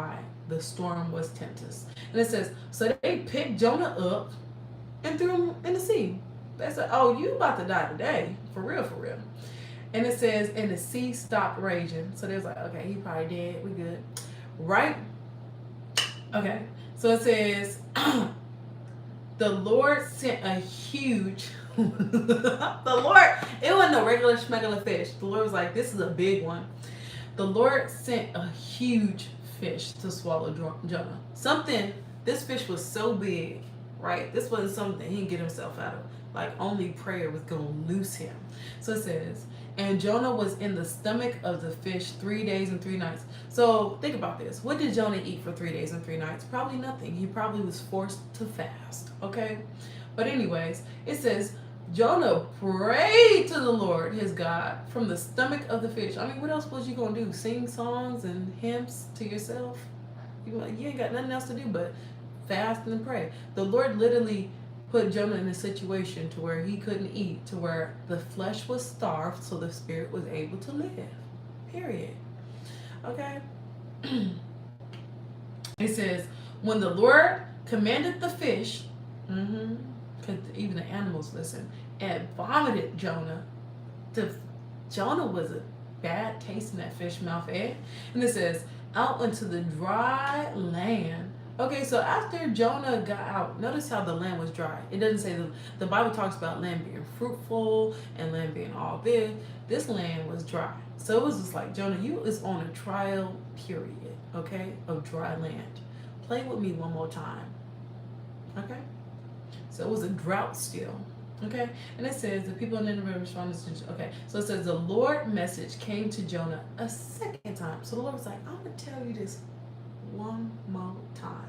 why the storm was tempest. And it says, so they picked Jonah up and threw him in the sea. They said, oh, you about to die today. For real, for real. And it says, and the sea stopped raging. So they was like, okay, he probably dead. We good. Right? Okay. So it says, the Lord sent a huge, the Lord, it wasn't a regular schmegular fish. The Lord was like, this is a big one. The Lord sent a huge fish to swallow Jonah. Something, this fish was so big, right? This wasn't something he can get himself out of. Like, only prayer was going to loose him. So it says, and Jonah was in the stomach of the fish 3 days and 3 nights. So think about this. What did Jonah eat for 3 days and 3 nights? Probably nothing. He probably was forced to fast. Okay? But anyways, it says, Jonah prayed to the Lord his God from the stomach of the fish. I mean, what else was you going to do? Sing songs and hymns to yourself? You ain't got nothing else to do but fast and pray. The Lord literally put Jonah in a situation to where he couldn't eat, to where the flesh was starved so the spirit was able to live. Period. Okay? It says, when the Lord commanded the fish, because even the animals listen, and vomited Jonah, Jonah was a bad taste in that fish mouth, eh? And it says, out into the dry land. Okay, so after Jonah got out, notice how the land was dry. It doesn't say, the Bible talks about land being fruitful and land being all big. This land was dry. So it was just like, Jonah, you is on a trial period, okay, of dry land. Play with me one more time, okay? So it was a drought still, okay? And it says, the people in Nineveh responded to, okay, so it says, the Lord message came to Jonah a second time. So the Lord was like, I'm going to tell you this one more time.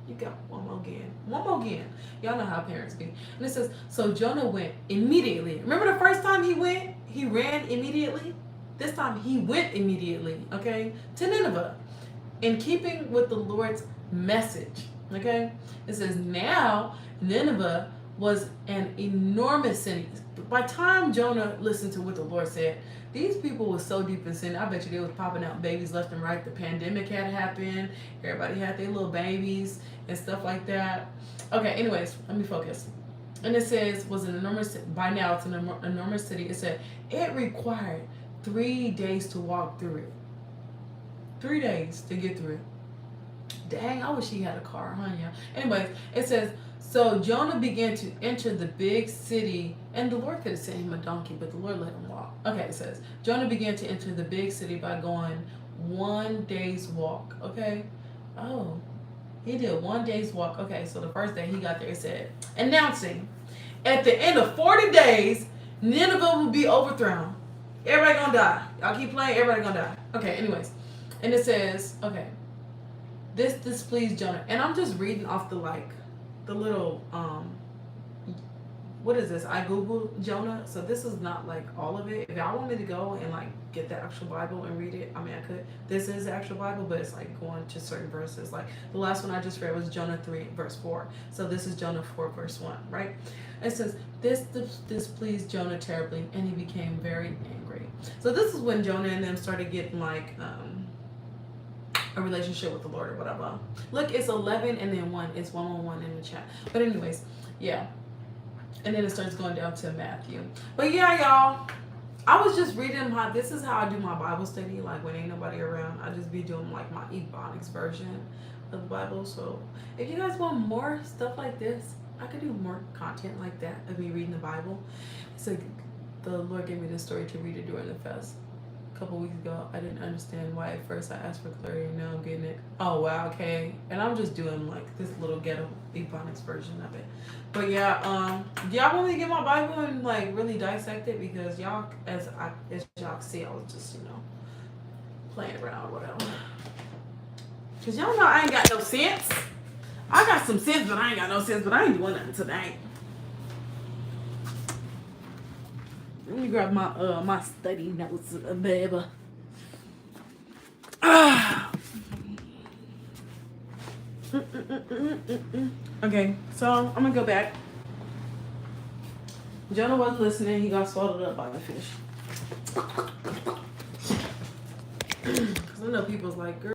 You got one more again. One more again. Y'all know how parents be. And it says, so Jonah went immediately. Remember the first time he went? He ran immediately? This time he went immediately, okay, to Nineveh, in keeping with the Lord's message, okay? It says, now Nineveh was an enormous city. By the time Jonah listened to what the Lord said, these people were so deep in sin. I bet you they was popping out babies left and right. The pandemic had happened. Everybody had their little babies and stuff like that. Okay, anyways, let me focus. And it says, was an enormous, by now it's an enormous city. It said, it required 3 days to walk through it. 3 days to get through it. Dang, I wish he had a car, huh? Yeah. Anyways, it says, so Jonah began to enter the big city, and the Lord could have sent him a donkey, but the Lord let him walk. Okay, it says, Jonah began to enter the big city by going 1 day's walk. Okay? Oh, he did 1 day's walk. Okay, so the first day he got there, it said, announcing, at the end of 40 days, Nineveh will be overthrown. Everybody gonna die. Y'all keep playing, everybody gonna die. Okay, anyways. And it says, okay, this displeased Jonah. And I'm just reading off the little what is this? I googled Jonah, so this is not like all of it. If y'all want me to go and like get the actual Bible and read it, I mean I could. This is the actual Bible, but it's like going to certain verses. Like the last one I just read was Jonah 3 verse 4. So this is Jonah 4 verse 1, right? It says, this displeased Jonah terribly, and he became very angry. So this is when Jonah and them started getting like a relationship with the Lord or whatever. Look, it's 11 and then 1. It's 111 in the chat. But anyways, yeah. And then it starts going down to Matthew. But yeah, y'all, I was just reading this is how I do my Bible study. Like when ain't nobody around, I just be doing like my Ebonics version of the Bible. So if you guys want more stuff like this, I could do more content like that of me reading the Bible. So the Lord gave me this story to read it during the fast. Couple weeks ago, I didn't understand why at first I asked for clarity. Now I'm getting it. Oh wow, okay. And I'm just doing like this little ghetto Ebonics version of it. But yeah, do y'all want me to get my Bible and like really dissect it? Because y'all, as y'all see, I was just playing around or whatever. Cause y'all know I ain't got no sense. I got some sense, but I ain't got no sense. But I ain't doing nothing tonight. Let me grab my study notes, baby. Okay, so I'm gonna go back. Jonah wasn't listening. He got swallowed up by the fish. Cause I know people's like, girl.